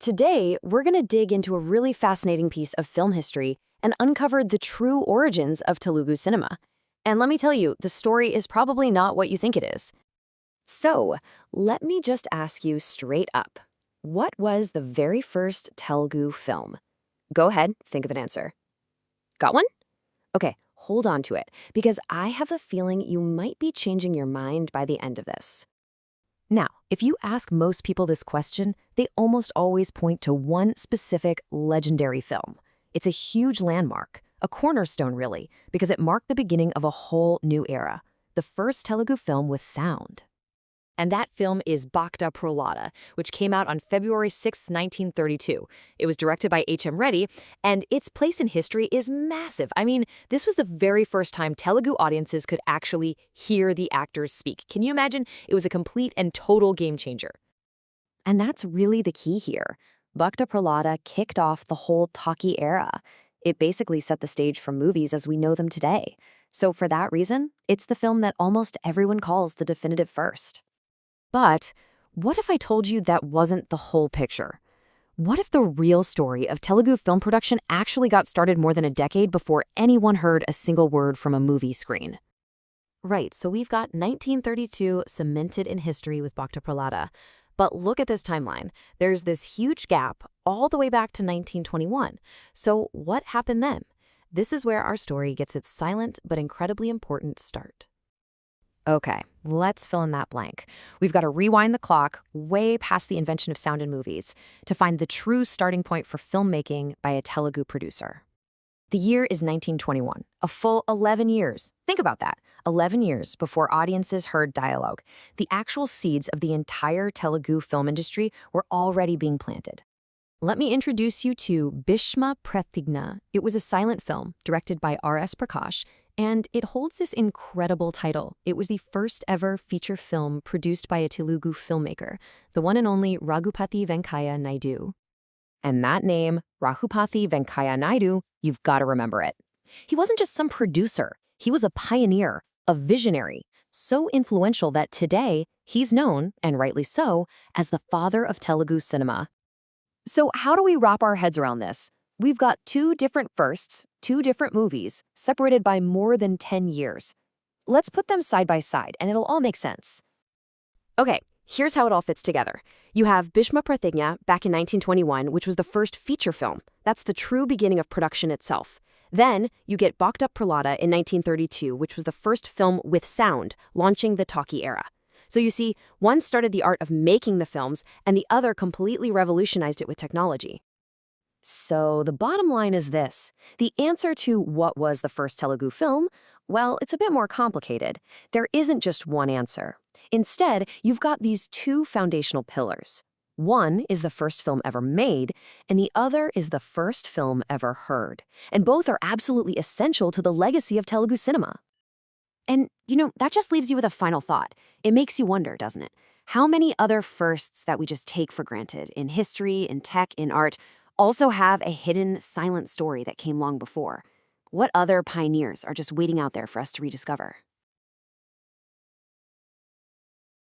Today, we're going to dig into a really fascinating piece of film history and uncover the true origins of Telugu cinema. And let me tell you, the story is probably not what you think it is. So, let me just ask you straight up. What was the very first Telugu film? Go ahead, think of an answer. Got one? Okay, hold on to it, because I have the feeling you might be changing your mind by the end of this. Now, if you ask most people this question, they almost always point to one specific legendary film. It's a huge landmark, a cornerstone really, because it marked the beginning of a whole new era, the first Telugu film with sound. And that film is Bhakta Prahlada, which came out on February 6, 1932. It was directed by H.M. Reddy, and its place in history is massive. I mean, this was the very first time Telugu audiences could actually hear the actors speak. Can you imagine? It was a complete and total game changer. And that's really the key here. Bhakta Prahlada kicked off the whole talkie era. It basically set the stage for movies as we know them today. So for that reason, it's the film that almost everyone calls the definitive first. But what if I told you that wasn't the whole picture? What if the real story of Telugu film production actually got started more than a decade before anyone heard a single word from a movie screen? Right, so we've got 1932 cemented in history with Bhakta Prahlada. But look at this timeline. There's this huge gap all the way back to 1921. So what happened then? This is where our story gets its silent but incredibly important start. Okay, let's fill in that blank. We've got to rewind the clock way past the invention of sound in movies to find the true starting point for filmmaking by a Telugu producer. The year is 1921, a full 11 years. Think about that. 11 years before audiences heard dialogue. The actual seeds of the entire Telugu film industry were already being planted. Let me introduce you to Bhishma Pratigna. It was a silent film directed by R.S. Prakash, and it holds this incredible title. It was the first ever feature film produced by a Telugu filmmaker, the one and only Raghupati Venkaiah Naidu. And that name, Raghupati Venkaiah Naidu, you've got to remember it. He wasn't just some producer. He was a pioneer, a visionary, so influential that today he's known, and rightly so, as the father of Telugu cinema. So how do we wrap our heads around this? We've got two different firsts, two different movies, separated by more than 10 years. Let's put them side by side, and it'll all make sense. Okay, here's how it all fits together. You have Bhishma Pratigna back in 1921, which was the first feature film. That's the true beginning of production itself. Then you get Bhakta Prahlada in 1932, which was the first film with sound, launching the talkie era. So you see, one started the art of making the films, and the other completely revolutionized it with technology. So the bottom line is this. The answer to what was the first Telugu film, well, it's a bit more complicated. There isn't just one answer. Instead, you've got these two foundational pillars. One is the first film ever made, and the other is the first film ever heard. And both are absolutely essential to the legacy of Telugu cinema. And, that just leaves you with a final thought. It makes you wonder, doesn't it? How many other firsts that we just take for granted in history, in tech, in art, also have a hidden, silent story that came long before? What other pioneers are just waiting out there for us to rediscover?